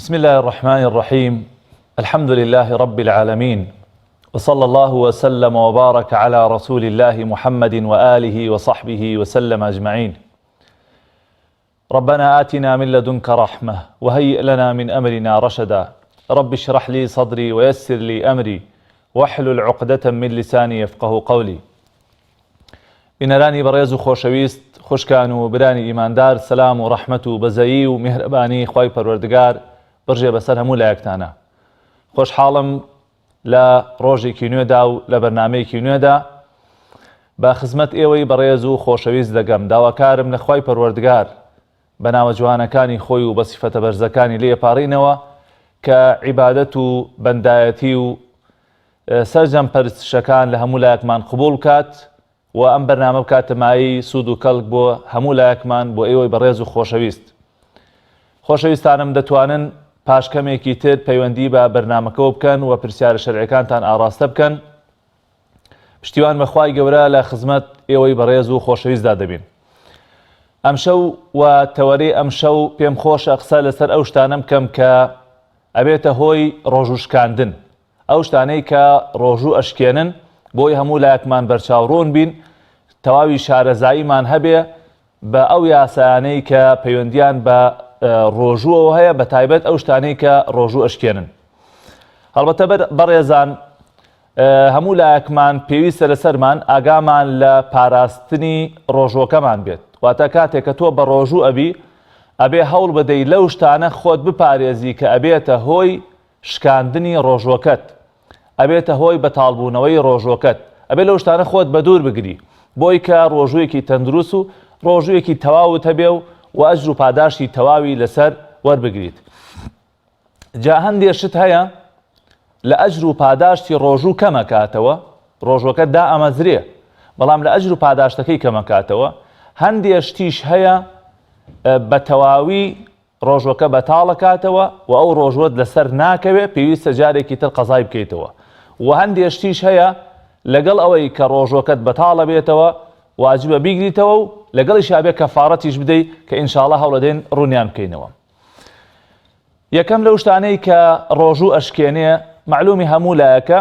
بسم الله الرحمن الرحيم. الحمد لله رب العالمين، وصلى الله وسلم وبارك على رسول الله محمد وآله وصحبه وسلم أجمعين. ربنا آتنا من لدنك رحمة وهيئ لنا من أمرنا رشدا. رب اشرح لي صدري ويسر لي أمري واحلل عقدة من لساني يفقه قولي. بنراني بريز خوشويست خوشکان و برانی ایماندار، سلام و رحمت و بەزەیی و میهرەبانی خوای پەروەردگار بڕژێ بەسەر هەموو لایەکتانە. خۆشحاڵم لە ڕۆژێکی نوێدا و لە بەرنامەیەکی نوێدا بە خزمەت ئێوەی بەڕێز و خۆشەویست دەگەم. داواکارم لە خوای پەروەردگار بە ناوە جوانەکانی خۆی و بە سیفەتە بەرزەکانی لێ پاڕینەوە کە عیبادەت و بەندایەتی و سەرجەم پەرستشەکان لە هەموو لایەکمان قبوڵ بکات و ئەم بەرنامە بکاتەمایی سوود و کەڵک بۆ هەموو لایەکمان بۆ ئێوەی بەڕێز و خۆشەویست. خۆشەویستانم دەتوانن پاشکەمێکی تر پەیوەندی بە بەرنامەکەەوە بکەن و پرسیارە شەرعیەکانتان ئاراستە بکەن. پشتیوان بەخوای گەورە لە خزمەت ئێوەی بەڕێز و خۆشەویستدا دەبین. ئەمشەو و تەوەرەی ئەمشەو پێم خۆشە قسە لەسەر ئەو شتانە بکەم کە ئەبێتە هۆی ڕۆژوو شکاندن، ئەو شتانەی کە ڕۆژوو ئەشکێنن بۆی هەموو لایەکمان بەرچاوڕۆن بین، تەواوی شارەزاییمان هەبێ بە ئەو یاسایانەی کە پەیوەندیان بە ڕۆژووەوە هەیە، بە تایبەت ئەو شتانەی کە ڕۆژوو ئەشکێنن. هەڵبەتە بەڕێزان، هەموو لایەکمان پێویستە لەسەرمان ئاگامان لە پاراستنی ڕۆژوەکەمان بێت. واتە کاتێک کە تۆ بە ڕۆژوو ئەبی ئەبێ هەوڵ بدەی لەو شتانە خۆت بپارێزی کە ئەبێتە هۆی شکاندنی ڕۆژوەکەت، ئەبێتە هۆی بەتاڵبوونەوەی ڕۆژوەکەت، ئەبێ لەو شتانە خۆت بە دوور بگری بۆی کە ڕۆژوویەکی تەندروست و ڕۆژوویەکی تەواوت هەبێ و ئەجر و پاداشتی تەواوی لەسەر وەربگریت. جا هەندێک شت هەیە لە ئەجر و پاداشتی ڕۆژوو کەمەکاتەوە، ڕۆژوەکە دا ئەمەزرێ بەڵام لە ئەجر و پاداشتەکەی کەمەکاتەوە. هەندێک شتیش هەیە بە تەواوی ڕۆژوەکە بەتاڵەکاتەوە و ئەو ڕۆژوەت لەسەر ناکەوێ، پێویستە جارێکی تر قەزای بکەیتەوە. و هەندێک شتیش هەیە لەگەڵ ئەوەی کە ڕۆژوەکەت بەتاڵە بێتەوە واجبە بیگریتەوە و لەگەڵیش هەبێ کەفارەتیش بدەیت کە ئینشاڵڵا هەوڵەدەین ڕوونیان بکەینەوە. یەکەم لەو شتانەی کە ڕۆژوو ئەشکێنێ معلومی هەموو لایەکە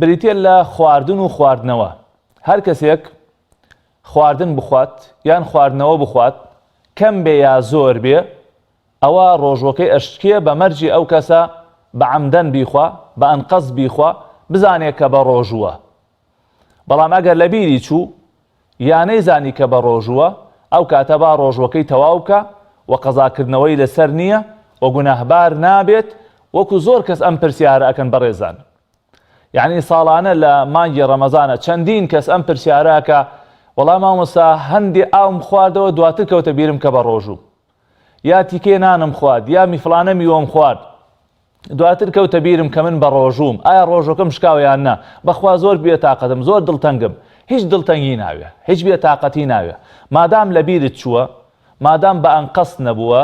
بریتێ لە خواردن و خواردنەوە. هەر کەسێک خواردن بخوات یان خواردنەوە بخوات، کەم بێ یا زۆر بێ، ئەوە ڕۆژوەکەی ئەشکێ بە مەرجی ئەو کەسە بە عەمدەن بیخوا، بە ئەنقەس بیخوا، بزانێت کە بە ڕۆژووە. بەڵام ئەگەر لە بیری چوو یا نەیزانی کە بە ڕۆژووە، ئەو کاتە با ڕۆژوەکەی تەواو بکە و قەزاکردنەوەی لەسەر نییە و گوناهبار نابێت، وەکو زۆر کەس ئەم پرسیارە ئەکەن بەڕێزان. یعنی ساڵانە لە مانگی ڕەمەزانە چەندین کەس ئەم پرسیارەکە، وەڵام مامۆستا هەندێ ئاوم خواردەوە دواتر کەوتە بیرم کە بە ڕۆژوو، یا تیکێ نانم خوارد، یا میفلانە میوەم خوارد، دواتر کەوتە بیرم کە من بە ڕۆژووم، ئایا ڕۆژەکەم شکاوە یان نا؟ بەخوا زۆر بێتاقەتم، زۆر دڵتەنگم. هیچ دڵتەنگی ناوێ، هیچ بێتاقەتی ناوێ. مادام لە بیرت چووە، مادام بە ئەنقەس نەبووە،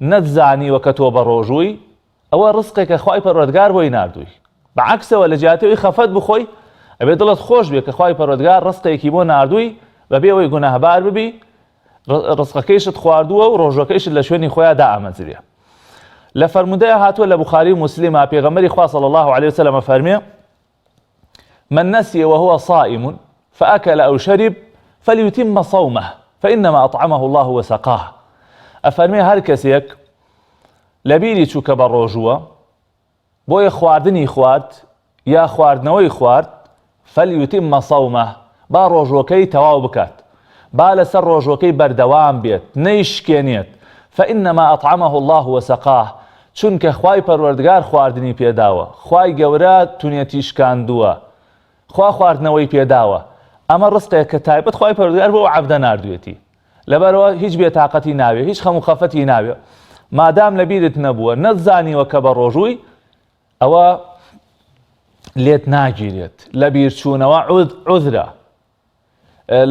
نەتزانیوە کە تۆ بە ڕۆژووی، ئەوە ڕزقێکە خوای پەروەردگار بۆی ناردووی. بەعەکسەوە لە جیاتەوەی خەفەت بخۆی، ئەبێ دڵت خۆش بێ کە خوای پەروەردگار ڕزقێکی بۆ ناردووی بەبێ ئەوەی گوناهبار ببی، ڕزقەکەیشت خواردووە و ڕۆژەکەیشت لە شوێنی خۆیان دائەمەزرێ. لە فەرمودەیە هاتووە لە بوخاری و موسلیمە، پێغەمبەری خوا صلی الله عليه وسلم فەرمێ: من نسي وهو صائم فأكل أو شرب فليتم صومه فإنما أطعمه الله وسقاه. ئەفەرمێ هەر کەسێک لە بیری چوو کە بە ڕۆژووە بۆیە خواردنی خوارد یا خواردنەوەی خوارد، فەلیوتیممە صەومەه، با ڕۆژوەکەی تەواو بکات، با لەسەر ڕۆژوەکەی بەردەوام بێت، نەیشکێنێت. فإنما أطعمه الله وسقاه، چونکە خوای پەروەردگار خواردنی پێداوە، خوای گەورە تونێتی شکاندووە، خوا خواردنەوەی پێداوە. ئەمە ڕزقێک کە تایبەت خوای پەروەردگار بۆ عەبدە ناردوێتی، لەبەرەوە هیچ بێتاقەتی ناوێ، هیچ خەم و خەفەتی ناوێ. مادام لە بیرت نەبووە، نەتزانیوە کە بە ڕۆژووی، ئەوە لێت ناگیرێت. لە بیرچوونەوە عوذرە.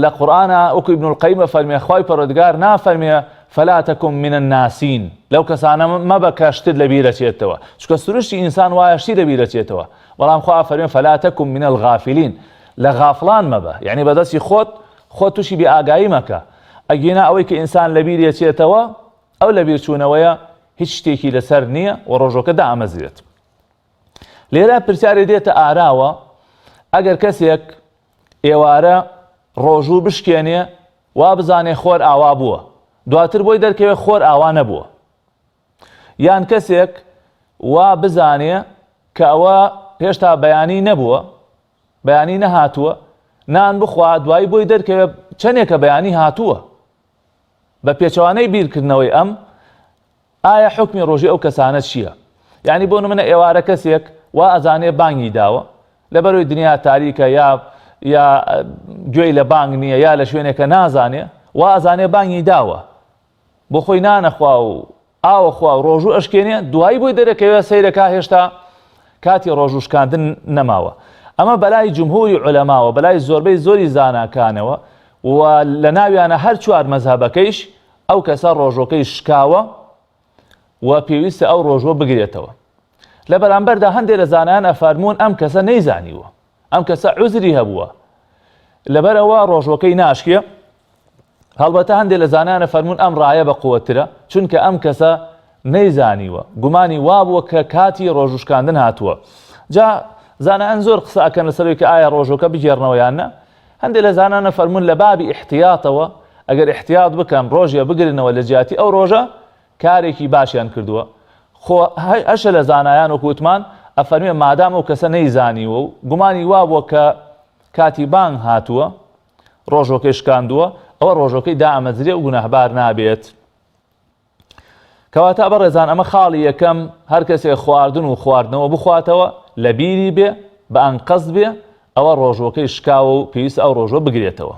لە قورئانە وەکو ئیبن القەیمە فەرمێ خوای پەروەردگار نافەرمێ فلا تكن من الناسين، لەو کەسانە مەبە کە شتت لە بیرەچێتەوە، چونکە سروشتی ئینسان وایە شتی لە بیرەچێتەوە. بەڵام خوا فەرمێ فلا تكن من الغافلين، لە غافڵان مەبە، یعنی بەدەستی خۆت تووشی بێئاگایی مەکە. ئەگینا ئەوەی کە ئینسان لە بیرێچێتەوە، ئەو لە بیرچوونەوەیە هیچ شتێکی لەسەر نییە و ڕۆژۆکە دائەمەزرێت. لێرە پرسیارێ دێتە ئاراوە ئەگەر کەسێک ئێوارە ڕۆژوو بشکێنێ وا بزانێ خۆر ئاوا بووە، دواتر بۆی دەرکەوێت خۆر ئاوا نەبووە، یان کەسێک وا بزانێ کە ئەوە هێشتا بەیانی نەبووە، بەیانی نەهاتووە، نان بخوا دوایی بۆی دەرکەوێت چەندێکە بەیانی هاتووە. بە پێچەوانەی بیرکردنەوەی ئەم ئایا حکمی ڕۆژی ئەو کەسانە چییە؟ یعنی بۆ نمونە ئێوارە کەسێک وا ئەزانێ بانگی داوە لەبەرەوەی دنیا تاریکە یا گوێی لە بانگ نییە یا لە شوێنێکە نازانێ، وا ئەزانێ بانگی داوە بۆ خۆی نانەخوا و ئاوە خوا و ڕۆژوو ئەشکێنێ، دوایی بۆی دەرەکەوێت سەیرەکە هێشتا کاتی ڕۆژوو شکاندن نەماوە. ئەمە بەلای جمهوری عولەماوە، بەلای زۆربەی زۆری زاناکانەوە و لە ناویانە هەر چوار مەزهەبەکەیش ئەو کەسە ڕۆژۆکەی شکاوە و پێویستە ئەو ڕۆژوە بگرێتەوە. لە بەرامبەردا هەندێک لە زانایان ئەفەرموون ئەم کەسە نەیزانیوە، ئەم کەسە عوزری هەبووە لەبەرەوە ڕۆژۆکەی ناشکێ. هەڵبەتە هەندێک لە زانایان ئەفەرموون ئەم ڕایە بە قووەترە، چونکە ئەم کەسە نەیزانیوە، گومانی وابووە کە کاتی ڕۆژوشکاندن هاتووە. جا زانایان زۆر قسە ئەکەن لەسەرەوەی کە ئایا ڕۆژۆکە بگێڕنەوەیان نە. هەندێک لە زانایان ئەفەرموون لە بابی احتیاطەوە ئەگەر احتیاط بکەن ڕۆژیە بگرنەوە لە جیاتی ئەو ڕۆژە کارێکی باشیان کردووە. خۆ هەشە لە زانایان وەکوتمان ئەفەرمێ مادام ئەو کەسە نەیزانیوە و گومانی وابووە کە کاتی بانگ هاتووە ڕۆژۆکەی شکاندووە، ئەوە ڕۆژۆکەی دائەمەزرێ و گوناهبار نابێت. کەواتە بەڕێزان ئەمە خاڵی یەکەم، هەر کەسێک خواردن و خواردنەوە بخواتەوە لە بیری بێ بە ئەنقەس بێ ئەوە ڕۆژۆکەی شکاوە و پێویست ئەو ڕۆژۆ بگرێتەوە.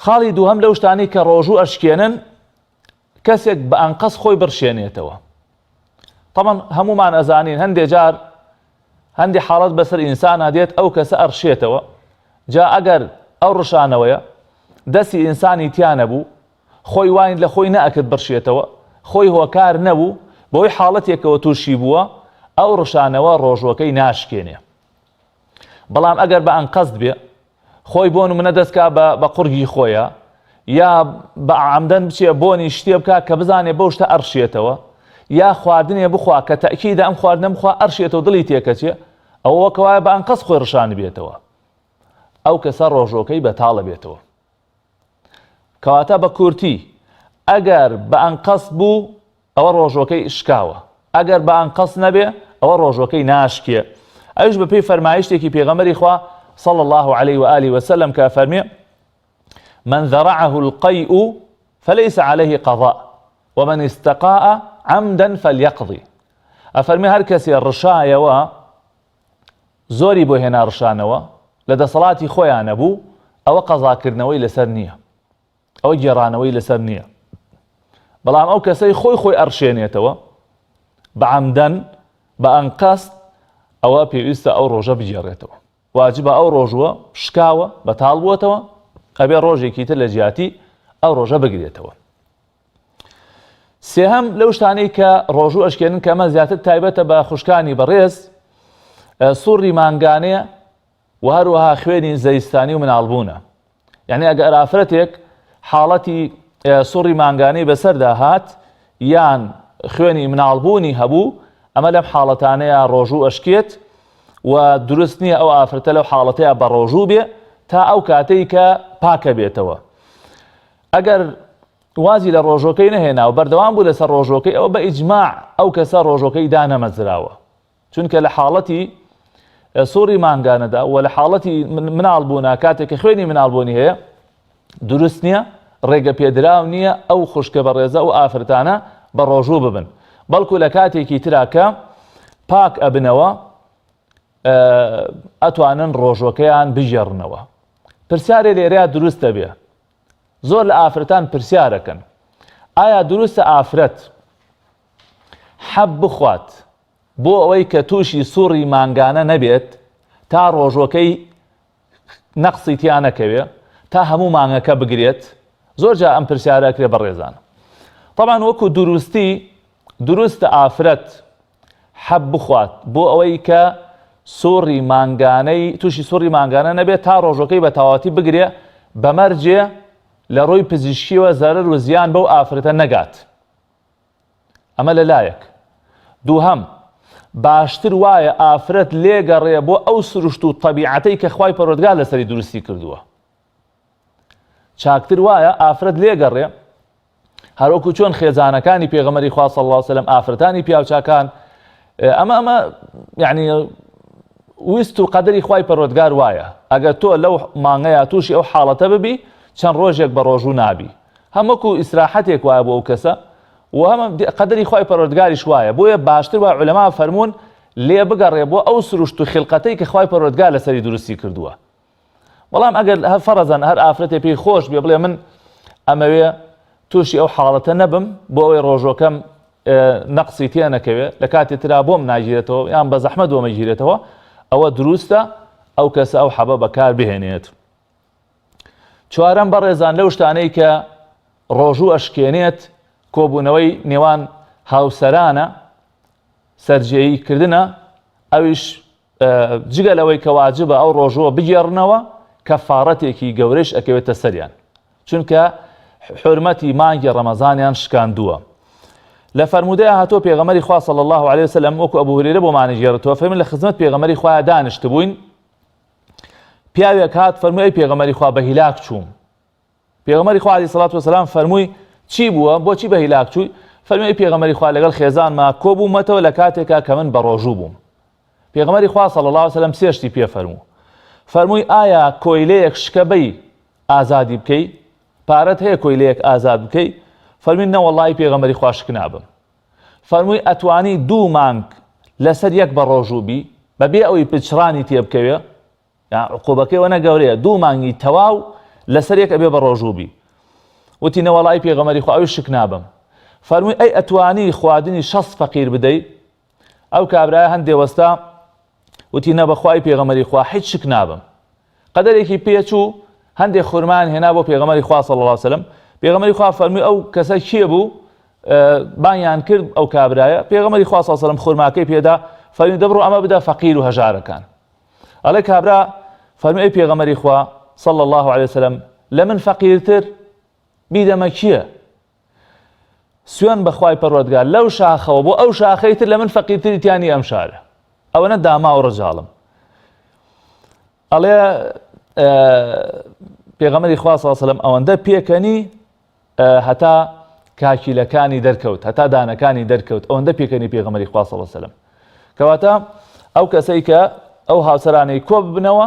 خاڵی دووهەم لەو شتانی کە ڕۆژوو ئەشکێنن کەسێک بە ئەنقەس خۆی بڕشێنێتەوە. طبعا هەمومان ئەزانین هەندێک جار هەندێک حاڵەت بەسەر ئینسانە دێت ئەو کەسە ئەڕشێتەوە، جا ئەگەر ئەو ڕشانەوەیە دەستی ئینسانی تیا نەبوو، خۆی واین لە خۆی نەئەکرد بڕشێتەوە، خۆی هۆکار نەبوو، بۆی حاڵەتێکەوە تووشی بووە، ئەو ڕشانەوە ڕۆژۆکەی ناشکێنێ. بەڵام ئەگەر بە ئەنقەست بێ خۆی بۆ نمونە دەستکا بە قورگی خۆیە یا بە عەمدەن بچێ بۆنی شتێ بکە کە بزانێ بەو شتە ئەڕشێتەوە، یا خواردنێ بخوا کە تەئکیدە ئەم خواردنە بخوا ئەڕشێتەوە دڵی تێکەچێ، ئەوە وەکەوایە بە ئەنقەس خۆی ڕشان بێتەوە، ئەو کەسە ڕۆژۆکەی بەتاڵە بێتەوە. کەواتە بە کورتی ئەگەر بە ئەنقەس بوو ئەوە ڕۆژۆکەی شکاوە، ئەگەر بە ئەنقەس نەبێ ئەوە ڕۆژۆکەی ناشکێ. ئەوش بە پێی فەرمایشتێکی پێغەمبەری خوا صلى الله عليه وآله وسلم كافرمي من ذرعه القيء فليس عليه قضاء ومن استقاء عمدا فليقضي. أفرمي هر كسي الرشاية زوري بو هنا رشانوا لدى صلاتي خويا نبو أو قضاء كرنوي لسرنية أو جرانوي لسرنية، بلام أو كسي خوي أرشينيتوا بعمدا بأنقص أو بيوست أو روجا بجيريتوا، واجبە ئەو ڕۆژوە شکاوە بەتاڵ بووەتەوە، ئەبێ ڕۆژێکی تر لە جیاتی ئەو ڕۆژە بگرێتەوە. سێهەم لەو شتانەی کە ڕۆژوو ئەشکێنن کە ئەمە زیاتر تایبەتە بە خوشکانی بەڕێز، سوڕی مانگانەیە و هەروەها خوێنی زەیستانی و مناڵبوونە. یعنی ئەگەر ئافرەتێک حاڵەتی سوڕی مانگانەی بەسەردا هات یان خوێنی مناڵبوونی هەبوو، ئەمە لەم حاڵەتانەیە ڕۆژوو ئەشکێت و دروست نییە ئەو ئافرەتە لەو حاڵەتەیە بە ڕۆژوو بێ تا ئەو کاتەی کە پاکە بێتەوە. ئەگەر وازی لە ڕۆژۆکەی نەهێنا و بەردەوام بوو لەسەر ڕۆژۆکەی ئەوە بە ئیجماع ئەو کەسە ڕۆژۆکەی دانەمەزراوە، چونکە لە حاڵەتی سوڕی مانگانەدا و لە حاڵەتی مناڵبوونا کاتێک کە خوێنی مناڵبوونی هەیە دروست نییە، ڕێگە پێدراو نییە ئەو خوشکە بەڕێزە و ئافرەتانە بە ڕۆژوو ببن، بەڵکو لە کاتێکی تراکە پاک ئەبنەوە ئەتوانن ڕۆژۆکەیان بژێڕنەوە. پرسیارێ لێرەیە دروستە بێ، زۆر لە ئافرەتان پرسیارەکەن ئایا دروستە ئافرەت حەب بخوات بۆ ئەوەی کە تووشی سوڕی مانگانە نەبێت تا ڕۆژۆکەی نەقسی تیا نەکەوێ تا هەموو مانگەکە بگرێت؟ زۆر جا ئەم پرسیارەکرێ بەڕێزان. طبعاً وەکو دروستە ئافرەت حەب بخوات بۆ ئەوەی کە سوڕی مانگانەی تووشی سوڕی مانگانە نەبێت تا ڕۆژۆکەی بە تەواوەتی بگرێ، بە، ئەمە لەلایەک. دووهەم باشتر وایە ئافرەت لێگەڕێ بۆ ئەو سروشت و تەبیعەتەی کە خوای پەروەردگار لەسەری دروستی کردووە. چاکتر وایە ئافرەت لێگەڕێ هەروەکو چۆن خێزانەکانی پێغەمبەری خوا صلی الله علیه و سلم ئافرەتانی پیاوچاکان ئەمە یعنی ویست و قەدەری خوای پەروەردگار وایە ئەگەر تۆ لەو مانگەیە تووشی ئەو حاڵەتە ببی چەند ڕۆژێک بە ڕۆژوو نابی هەمووکو ئیسراحەتێک وایە بۆ ئەو کەسە و هەمە قەدەری خوای پەروەردگاریش وایە بۆیە باشتر وایە عولەما فەرموون لێ بگەڕێ بۆ ئەو سروشت و خلقەتەی کە خوای پەروەردگار لەسەری دروستی کردووە. بەڵام ئەگەر هەر فەرەزەن هەر ئافرەتێ پێی خۆش بێ بڵێ من ئەمەوێ تووشی ئەو حاڵەتە نەبم بۆ ئەوەی ڕۆژۆکەم نەقسی تێ نەکەوێت لە کاتێترا بۆم ناگیرێتەوە یان بە زەحمەت بۆ مەگیرێتەوە ئەوە دروستە ئەو کەسە ئەو حەبە بەکار بهێنێت. چوارەم بەڕێزان لەو شتانەی کە ڕۆژوو ئەشکێنێت کۆبوونەوەی نێوان هاوسەرانە سەرجێییکردنە ئەویش جگە لەوەی کە واجبە ئەو ڕۆژوە بگێڕنەوە کەفارەتێکی گەورەش ئەکەوێتە سەریان چونکە حرمەتی مانگی ڕەمەزانیان شکاندووە. لە فەرمودەیە هاتۆ پێغەمبەری خوا صلی الله علیه وسلم وەکو ئەبوو هورەیرە بۆمانە گێڕێتەوە فەرمووی لە خزمەت پێغەمبەری خوا دانیشت بووین پیاوێک هات فەرمووی ئەی پێغەمبەری خوا بە هیلاک چووم. پێغەمبەری خوا عەلەیهی سەڵات وسەلام فەرمووی چی بووە بۆچی بە هیلاک چووی؟ فەرمووی ئەی پێغەمبەری خوا لەگەڵ خێزانما کۆبوومەتەوە لە کاتێکا کە من بە ڕۆژوو بووم. پێغەمبەری خوا صلی الله علیه وسلم سێ شتی پێ فەرموو. فەرمووی ئایا کۆیلەیەک شکەبەی ئازادی بکەی پارەت هەیە کۆیلەیەک ئازاد بکەی؟ فەرمووی نە وەڵڵی پێغەمبەری خوا شک نابم. فەرمووی ئەتوانی 2 مانگ لەسەر یەک بە ڕۆژوو بی بەبێ ئەوەی پچڕانی تێ بکەوێ عقوبەکەی وەنە گەورەیە 2 مانگی تەواو لەسەر یەک ئەبێ بە ڕۆژوو بی. وتی نە وەڵڵی پێغەمبەری خوا ئەوی شک نابم. فەرمووی ئەی ئەتوانی خواردنی 6 فەقیر بدەی؟ ئەو کابرایە هەندێ وەستا وتی نە بەخوای پێغەمبەری خوا هیچ شک نابم. قەدەرێکی پێچوو هەندێک خورمان هێنا بۆ پێغەمبەری خوا صلی الله علیه وسلم. پێغەمبەری خوا فەرمووی ئەو کەسە کێ بوو؟ بانیان کرد ئەو کابرایە. پێغەمبەری خوا صلی الله علیه وسلم خورماکەی پێدا فەرمووی دەبڕۆ ئەمە بدە فەقیر و هەژارەکان. ئەڵێ کابرا فەرمووی ئەی پێغەمبەری خوا صلی الله علیه وسلم لە من فەقیرتر بیدەمە کییە؟ سوێن بەخوای پەروەردگار لەو شاخەوە بۆ ئەو شاخەی تر لە من فەقیرتری تیانی ئەم شارە ئەوەنە داما و ڕەجاڵم. ئەڵێ پێغەمبەری خوا صلی الله علیه وسلم ئەوەندە پێکەنی هەتا کاکیلەکانی دەرکەوت هەتا دانەکانی دەرکەوت ئەوەندە پێکەنی پێغەمبەری خوا صلی الله علیه وسلم. کەواتە ئەو کەسەی کە ئەو هاوسەرانەی کۆ ببنەوە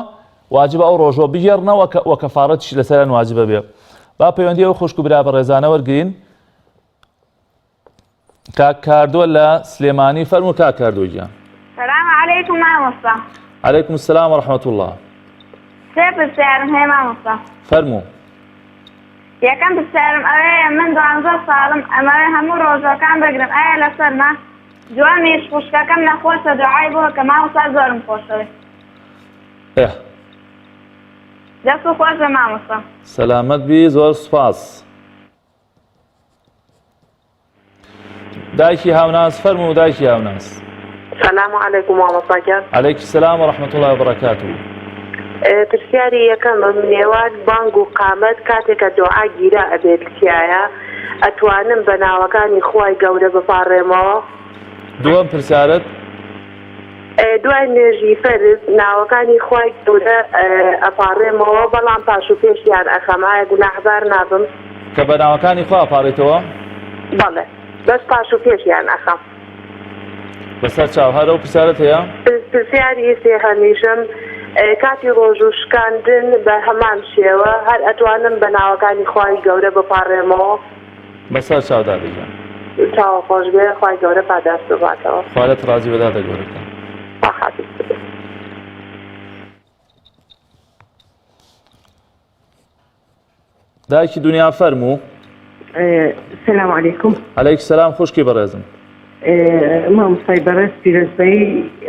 واجبە ئەو ڕۆژۆ بگێڕنەوە وە کەفارەتیش لەسەریان واجبە بێ. با پەیوەندی ئەو خوشک و برا بەڕێزانە وەرگرین. کاک کاردۆ لە سلێمانی فەرموو کاک کاردۆ گیان. سلام علیکم مامۆستا. عەلەیکم السلام وەرەحمەت الله. سێ پرسیارم هەیە مامۆستا. فەرموو. یەکەم پرسیارم ئەوەیە من 12 ساڵم ئەمەوێ هەموو ڕۆژەکان بگرم ئایا لەسەرما جوان مێش خوشکەکەم نەخۆشە دوعای بۆ کە مامۆستا زۆرم خۆشەوێت. دەست و خۆش بە مامۆستا. سەلامەت بی زۆر سوپاس. دایکی هاوناس فەرموو دایکی هاوناس. سلام علیکم مامۆستا گیان. عەلەیکم السلام وەرەحمەت الله وبەرەکاتوه. پرسیاری یەکەم نێوان بانگ و قامەت کاتێکە دوعا گیرە ئەبێت تایە ئەتوانم بە ناوەکانی خوای گەورە بپاڕێمەوە؟ دووەم پرسیارت؟ دوای نوێژی فەرز ناوەکانی خوای گەورە ئەپاڕێمەوە بەڵام پاش و پێشیان ئەخەم ئایا گوناحبار نابم؟ کە بە ناوەکانی خوا ئەپاڕێتەوە؟ بەڵێ بەس پاش و پێشیان ئەخەم. بەسەر چاو هەر ئەو پرسیارت هەیە؟ پرسیاری سێهەمیشم کاتی ڕۆژ و شکاندن بە هەمان شێوە هەر ئەتوانم بە ناوەکانی خوای گەورە بپاڕێمەوە؟ بەسەر چاودا دەگەم. چاوە خۆش بێ خوای گەورە پاداش بباتەوە. خوالت ڕازی بەداتە گەورەکە. دایکی دنیا فەرموو. سلام علیکم. عەلەیکم سەلام خوشکی بەڕێزم. مامۆستای بەڕێز پیرۆزبەی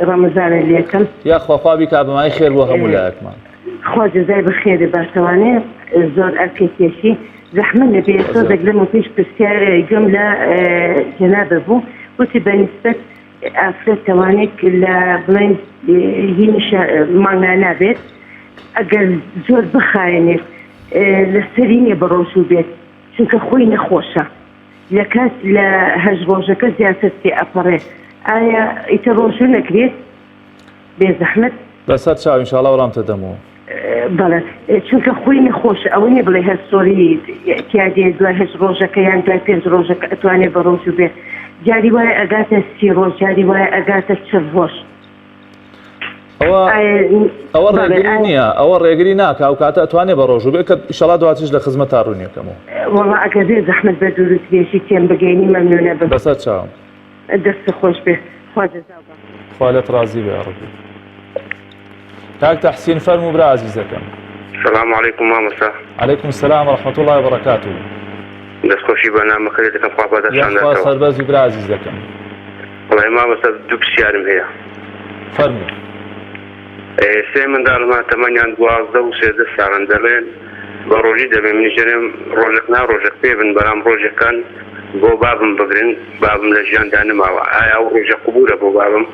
ڕەمەزانە لێکم. یا خواخوابی کابمای خێر بۆ هەموو لایەکمان. خوا جەزای بەخێرێ باشەوانێ زۆر ئەرکێکێشی زەحمەت نەبێ سۆزێک لەمە پێش پرسیارێکم لە جەنابە بوو وتی بەنسبەت ئافرەت توانێت لە بڵێن هینی مانگا نابێت ئەگەر زۆر بخایێنێت لەسەری نییە بە ڕۆژوو بێت چونکە خۆی نەخۆشە لە کات لە هەژ ڕۆژەکە زیاتر تێ ئەپەڕێ ئایا ئیتە ڕۆژە نەکرێت بێ زەحمەت بەسەر چاو ئینشاءڵڵا وەڵامتە دەمەوە. بەڵێ چونکە خۆی نەخۆشە ئەوە نیە بڵێ هەر سۆری تیادێ دوای هەژ ڕۆژەکە یان دوای 5 ڕۆژەکە ئەتوانێت بە ڕۆژ بێ جاری وایە ئەگاتە 30 ڕۆژ جاری وایە ئەگاتە 40 ڕۆژ. ئەوە ڕێگری نییە، ئەوە ڕێگری ناکە ئەو کاتە ئەتوانێت بە ڕۆژ بێ کە ئینشاڵڵا دواتیش لە خزمەت تا ڕوونیەکەمەوە. وەڵا ئەگەر بێ زەحمەت بە دوورودرێژی تێم بگەینی مەمنونە بە بەسەر چاوم. دەست خۆش بێ خوا جەزا بە. خوا لێت ڕازی بێ یا ڕەبی. کاک تەحسین فەرموو برا عەزیزەکەم. السلام عليكم مامۆستا. عەلەیکم سەلام وەرەحمەتوڵڵاهی وبەڕەکاتوه. دەستخۆشی بەنامەکە دەکەم خوا یاخوا بەدەستانداتەوە. سەربەز و برا عەزیزەکەم. وەڵی مامۆستا دوو پرسیارم هەیە. فەرموو. سێ منداڵم هات تەمەنیان 12 و 13 ساڵن دەڵێن بە ڕۆژی دەبێ منیژەرێم ڕۆژێک نا ڕۆژێک پێ بن بەرام ڕۆژەکان بۆ بابم بگرن بابم لە ژیاندا نماوە ئایا ئەو ڕۆژە قبولە بۆ بابم؟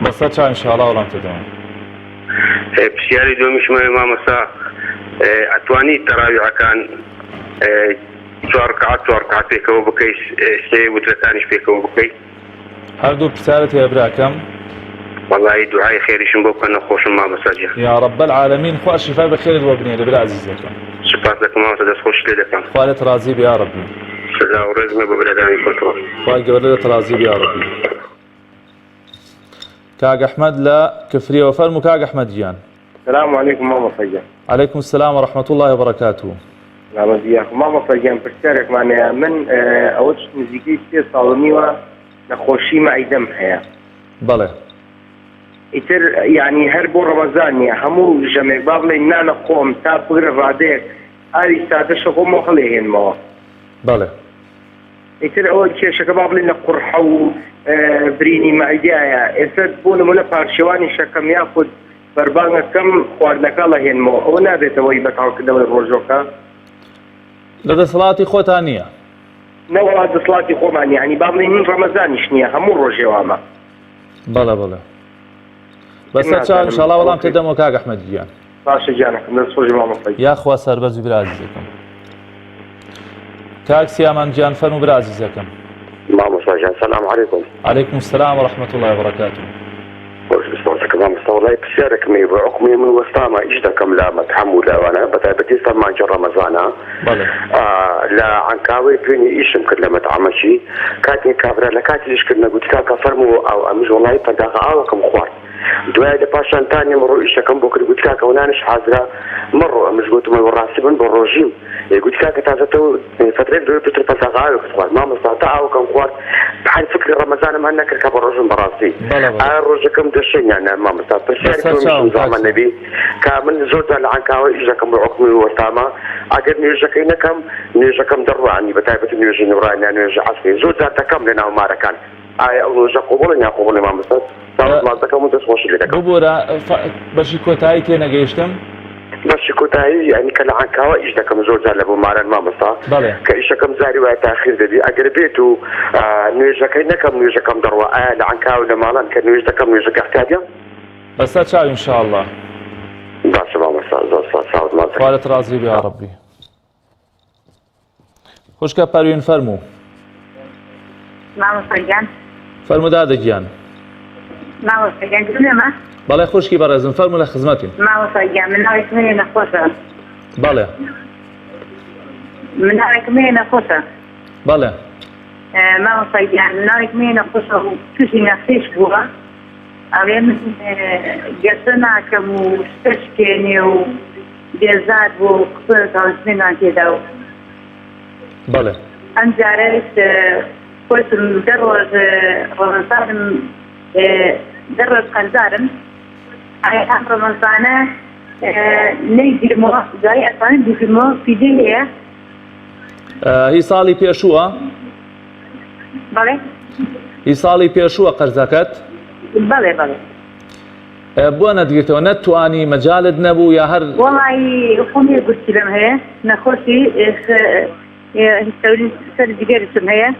بەسەر چاو ئینشاءڵڵا وەڵامتە دەمەوە. پرسیاری دومیشمە مامۆستا ئەتوانی تەراویحەکان 4 ڕەکعات پێکەوە بکەیت سێ وترەکانیش پێکەوە بکەیت؟ هەردوو پرسیارت هەیە براکەم؟ والله دوعای خێریشم بۆ بکەن نەخۆشم مامۆستا جیا. یا رب العالمین خوا شیفای بەخێرت بۆ بنێرە برا عەزیزەکەم. سپاس دەکەم مامۆستا دەستخۆش لێ دەکەم. خوا لێت ڕازی بێ یا رەبی. سزا و ڕێزمە بە برادانی کۆتەوە. خوا گەورە لێت ڕازی بێ یا رەبی. کاک ئەحمەد لە کفریەوە فەرموو کاک ئەحمەد گیان. السلام عليكم مامۆستا گیان. عەلەیکم السلام وەرەحمەتوڵڵاهی وبەڕەکاتوه. نامەزیاکم مامۆستا گیان پرسیارێکمانەیە من ئەوە نزیکەی 3 ساڵ نیوە نەخۆشی مەعیدەم هەیە. بەڵێ. ئیتر یعنی هەر بۆ ڕەمەزان نیە هەموو ژەمێک با بڵێ نانە خۆم تا بگرە ڕادەیەک ئاری سادەشە خۆمەوە هەڵێهێنمەوە. بەڵێ. ئیتر ئەوە کێشەکە با بڵێ لە قورحە و برینی مەعیدایە ئێستا بۆ نمونە پارچەوانی شەکەم یاخود بەربانگەکەم خواردنەکە هەڵەهێنمەوە ئەوە نابێتەوەی بەتاڵکردنەوەی ڕۆژۆکە لە دەسەڵاتی خۆتان نییە؟ نەوەڵات دەسڵاتی خۆمان یعنی با بڵێ نین ڕەمەزانیش نییە هەموو ڕۆژێوامە. بەڵێ بەڵێ. بەسەر چاو ئینشاءڵڵا وەڵام تێ دەمەوە کاک ئەحمەد گیان. باشە گیانەکەم دەستخۆشی مامۆستا. یاخوا سەربەز و برا عەزیزەکەم. کاک سیامان گیان فەرموو برا عەزیزەکەم. مامۆستا جان سلام عليكم. عەلەیکم السلام وەرەحمەتوڵڵاهی وبەڕەکاتوه. بسم مامۆستا وڵای پرسیارێکمی بە حکمی من وەستامە ئیش دەکەم لە مەتحەم و لەوانە بەتایبەتی سەرمانجە ڕەمەزانە لە عەنکاوەی دوێنێ ئیشم کرد لە مەتحەمەشی کاتێک کابرا لە کاتی ئیشکردنە گوتی کاکە فەرمووە ئەو ئەمیش وڵای پەرداغە ئاوەکەم خوارد دوای لە پاشان تانێ مڕۆ ئیشەکەم بۆ کرد گوتی کاکە ئەوانش حازرا مەڕۆ ئەمش گوتمە ڕاستی بن بۆ ڕۆژیم گوتی کاکە تازەتەوە فترێک دوای پتر پەرداغە ئاوەکە خوارد مامۆستا تا ئاوەکەم خوارد بەحال فکری ڕەمەزانم هەر نەکرد کە بە ڕۆژم بەڕاستی ئایا ڕۆژەکەم دەشێنیانە مامۆستا پرسیارێکم زامان نەبی کە من زۆرجار لە عەنکاوە ئیش دەکەم بە حکمی وەستامە ئەگەر نوێژەکەی نەکەم نوێژەکەم دەڕوانی بەتایبەتی نوێژی نوڕانیان نوێژە عەسری زۆرجار دەکەم لە ناو مارەکان ئایا ئەو نوێژە قوبوڵن یا قوبوڵی مامۆستا دەکەم و دەستخۆشی لێ دەکەم. ببوورە بەشی کۆتایی تێ نەگەیشتم؟ بەشی کۆتایی یعنی کە لە عەنکاوە ئیش دەکەم زۆرجار لە بۆ مارەن مامۆستا کە ئیشەکەم زاری وایە تاخیر دەبی ئەگەر بێت و نوێژەکەی نەکەم نوێژەکەم دەڕوە ئایا لە عەنکاو لە ماڵان کە نوێژ دەکەم نوێژەکە احتیاجە؟ بەسەر چاو ئینشاءڵڵا. باشە مامۆستا زۆر ساوت مازە. خوا لێت ڕازی بێ یا ڕەبی. خوشکە پەروین فەرموو. مامۆستا گیان. فەرموو دادەگیان. مامۆستا گیان گرنەمە؟ بەڵێ خوشکی بەڕێزم فەرموو لە خزمەتین. مامۆستا گیان من ناوێکم هەیە نەخۆشە. بەڵێ. من ناوێکم هەیە نەخۆشە. بەڵێ. مامۆستا گیان ناوێکم هەیە نەخۆشە و تووشی نەخێش بووە ئەوێ من گەشتە ناکەم و شتەشکێنێ و بێزار بۆ قسە تاوسمێنان تێدا و بەڵێ. ئەم جارەت خۆتم دە ڕۆژ ڕەمەزانم دە ڕۆژ قەرزارم ئەم ڕەمەزانە نەیگیرمەوە جاری ئەتوانم بیگرمەوە فیدێ هەیە؟ هی ساڵی پێشووە؟ بەڵێ. هی ساڵی پێشووە قەرزەکەت؟ بەڵێ بەڵێ. بۆ نەتگرتەوە نەتوانی مەجالت نەبوو یا هەر؟ وەڵی خۆمی گوتی لەم هەیە نەخۆشی سەر جگەرتم هەیە.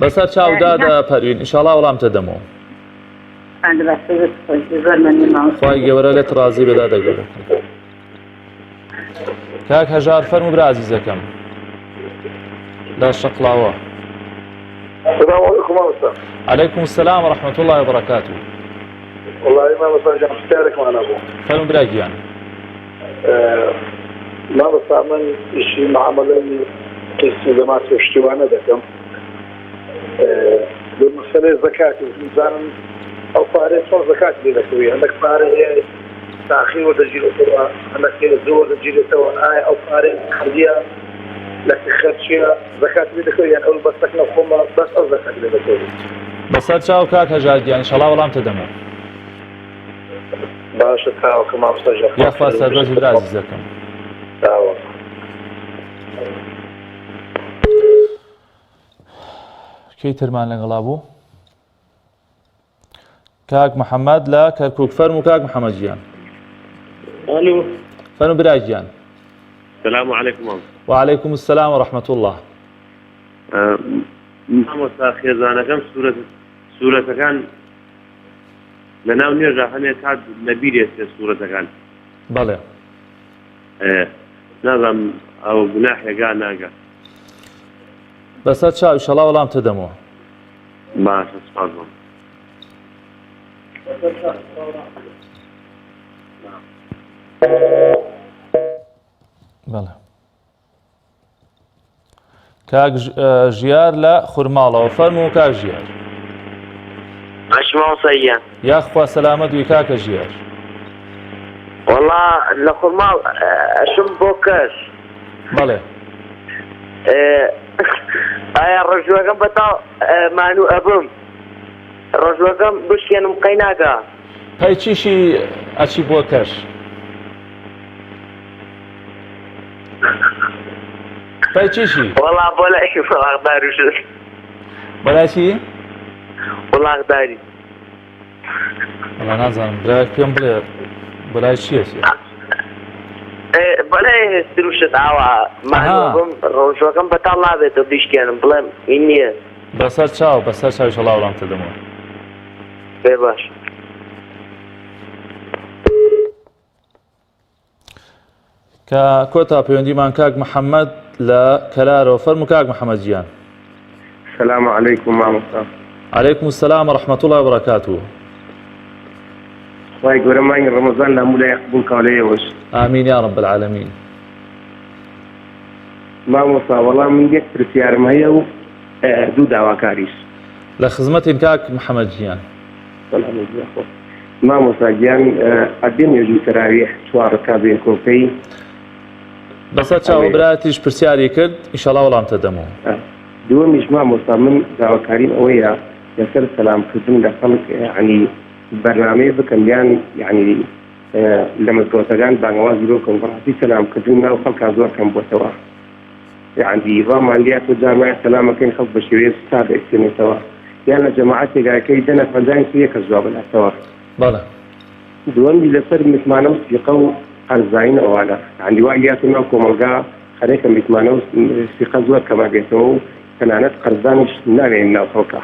بەسەر چاودادە پەروین ئینشاءڵڵا وەڵامتە دەمەوە. خوای گەورە لێت ڕازی بێ دادەگەڕێت. کاک هەژار فەرموو برا عەزیزەکەم لە شەقڵاوە. السلام عليكم مامۆستا. عليكم السلام ورحمة الله وبركاته. والله مامۆستا جان پرسیارێک مانە بوو. فەرموو برا گیان. مامۆستا من ئیشی معاملەی قیسی زەمات و شتیوانە دەکەم. لە مەسەلەی زەکاتی زانم ئەو پارەی چۆن زەکاتی لێ دەکەوێت. هەندێک پارە هەیە تاخیر وەدەگیرێتەوە، هەندێک زۆر دەگیرێتەوە. ئایا ئەو پارەی خەردیە لەکی خەرچیە زەکاتی لێ دەکەوێت یان ئەو بەستەک نەخۆمە بەس ئەو زەکاتی لێ دەکەوێت. بەسەر چاو کاک هەژار گیان ئینشەڵا وەڵامتە دەمەوە. باشە تاوەکە مامۆستا جان. یاخوا سەربەز برا عەزیزەکەم. تاوە. کەی ترمان لەگەڵا بوو؟ کاک محەممەد لە کەرکووک فەرموو کاک محەممەد گیان. الو فەرموو برا گیان. السلام عليكم. وعليكم السلام ورحمة الله. مامۆستا خێزانەکەم سوورەتەکان لە ناو نوێژە هەنێ کات لەبیرێتێ سوورەتەکان. بەڵێ. نازانم ئەو گوناحێگا ناگات. بەسەر چاو ئینشەڵا وەڵامتە دەمەوە. باشە سپاس بۆم. بەڵێ. کاک ژیار لە خورماڵەوە فەرموو کاک ژیار. مامۆستا یاخوا سەلامەت وی کاکە ژیار. والله لە خورماڵ ئەشم بۆ کەس. بەڵێ. ئایا ڕۆژوەکەم بەتاڵ مانوو ئەبم ڕۆژوەکەم بشکێنم قەی ناگا. پەی چیشی ئەچی بۆ کەش؟ پەی چیشی؟ وەڵا بۆ لای وڵاغداری شت. بەلای چی؟ وڵاغداری. وەڵا نازانم برایەک پێم بڵێ بەلای چییە؟ بەلای هێستروشت ئاوا مانوو ئەبم ڕۆژوەکەم بەتاڵ نابێتەوە بیشکێنم بڵێم ئین نییە. بەسەر چاو بەسەر چاوی ئینشەڵا وەڵامتە دەمەوە. پێ باش. کە کۆتا پەیوەندیمان کاک محەممەد لە کەلارەوە فەرموو کاک محەممەد گیان. السلام عليكم مامۆستا. عليكم السلام ورحمة الله وبركاته. خی گەورە مانگی ڕەمەزان لە هەموو لای قبوڵ کاو لێوەش. آمین یا رب العالمین. مامۆستا وەڵام من یەک پرسیارم هەیە و دوو داواکاریش. لە خزمەتین کاک محەممەد گیان. مامۆستا گیان ئەدێ نوێژی تەراویح چوار ڕەکا بێن کۆکەی. بەسەر چاوە برایەتیش پرسیاری کرد ئینشەڵا وەڵامتە دەمەوە. دووەمیش مامۆستا من داواکاریم ئەوەیە لەسەر سەلامکردن لە خەڵک یعنی بەرنامەیە بکەم یان یعنی لە مزگەوتەکان بانگەوازی بۆ بکەم بەڕاستی سەلامکردن ناو خەڵکا زۆر کەم بۆتەوە. یعنی ڕامان لات و جامعە سەلامەکەی خەڵک بە شێوەیە ستا دەئێستێنێتەوە یان لە جەماعەتێکەکەی دە نەفەردانی یەکە جواب بەلاتەوە. بەڵێ. دووەمی لەسەر میتمانە و سیقە و قەرزاین ئەوانە یعنی وا لات و ناو کۆمەلگا خەرێکە میتمانە و سیقە زۆر کەما بێتەوە و تەنانەت قەرزانیش ناگەین ناو خەڵکا.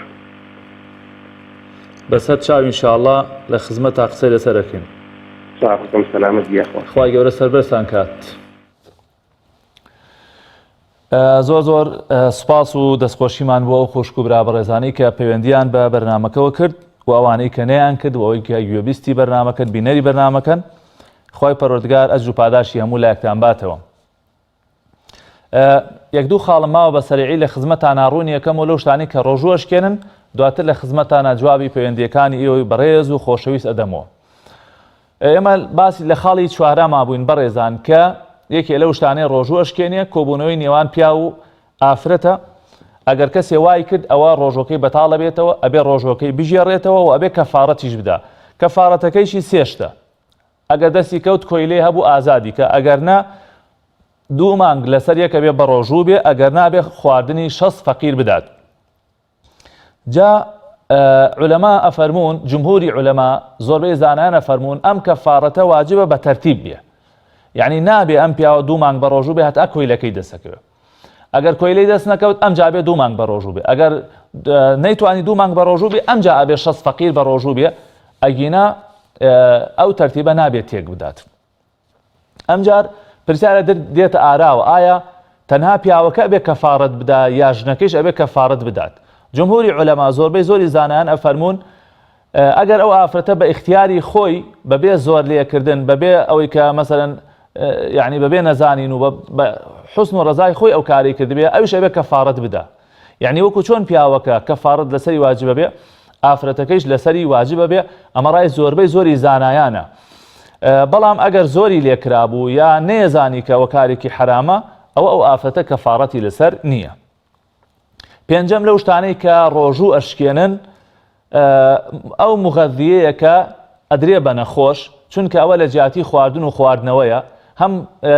بەسەر چاوی ئینشاءڵڵا لە خزمەتا قسەی لەسەر دەکەین. چاوەکەم سەلامەت بیاخوا. خوای گەورە سەربەرتان کات. زۆر سوپاس و دەستخۆشیمان بۆ ئەو خۆشک و برابەڕێزانەی کە پەیوەندیان بە بەرنامەکەەوە کرد و ئەوانەی کە نەیان کرد و ئەوەی کە گوێبیستی بەرنامەکەت بینەری بەرنامەکەن خوای پەروەردگار ئەجر و پاداشی هەموو لایەکتان باتەوە. یەک دوو خاڵم ماوە بە سەریعی لە خزمەتان ناڕوونی یەکەم و لەو شتانی کە ڕۆژوەشکێنن دواتر لە خزمەتانە جوابی پەیوەندیەکانی ئێوەی بەڕێز و خۆشەویست ئەدەمەوە. ئێمە باسی لە خاڵی چوارەما بووین بەڕێزان کە یەکێ لەو شتانەی ڕۆژوەشکێنێ کۆبوونەوەی نێوان پیا و ئافرەتە. ئەگەر کەسێ وای کرد ئەوە ڕۆژۆکەی بەتاڵە بێتەوە ئەبێ ڕۆژۆکەی بژێڕێتەوە و ئەبێ کەفارەتیش بدا. کەفارەتەکەیشی سێشتە. ئەگەر دەستی کەوت کۆی لێ هەبوو ئازادی کە ئەگەر نە 2 مانگ لەسەر یەکە بێ بە ڕۆژوو بێ ئەگەر نابێ خواردنی 6 فەقیر بدات. جا علەما ئەفەرمونون جمهوری علەما زۆربەی زانایان ئەفەرمونون ئەم کەفارەتە واجبە بە تەرتیب بێ. یعنی نابێ ئەم پیاوە 2 مانگ بە ڕۆژوو بێ هەتا کۆیلەکەی دەسەکەوێت. ئەگەر کۆیلەی دەست نەکەوت ئەمجا بێ 2 مانگ بە ڕۆژوو بێ. ئەگەر نەیتوانی 2 مانگ بە ڕۆژوو بێ ئەمجا ئەبێ 6 فەقیر بە ڕۆژوو بێ. ئەگینا ئەو تەرتیبە نابێت تێک بدات. ئەمجار پرسیارە دێتە ئاراوە ئایا تەنها پیاوەکە ئەبێ کەفارەت بدا یا ژنەکەیش ئەبێ کەفارەت بدات. جمهوری عولەما زۆری زانایان ئەفەرمون ئەگەر ئەو ئافرەتە بە ئیختیاری خۆی بەبێ زۆر لێکردن بەبێ ئەوەی کە مەسەلەن یعنی بەبێ نەزانین و بە حوسن و ڕزای خۆی ئەو کاری کردبێ ئەوش ئەبێ کەفارەت بدا. یعنی وەکو چۆن پیاوەکە کەفارەت لەسەری واجبە بێ ئافرەتەکەیش لەسەری واجبە بێ ئەمە ڕای زۆری زانایانە. بەڵام ئەگەر زۆری لێکرابوو یا نێزانی کە ئەوە کارێکی حرامە ئەو ئافرەتە کەفارەتی لەسەر نییە. پێنجەم لەو شتانەی کە ڕۆژوو ئەشکێنن ئەو مغەذیەیە کە ئەدرێ بە نەخۆش چونکە ئەوە لە جیاتی خواردن و خواردنەوەیە هەم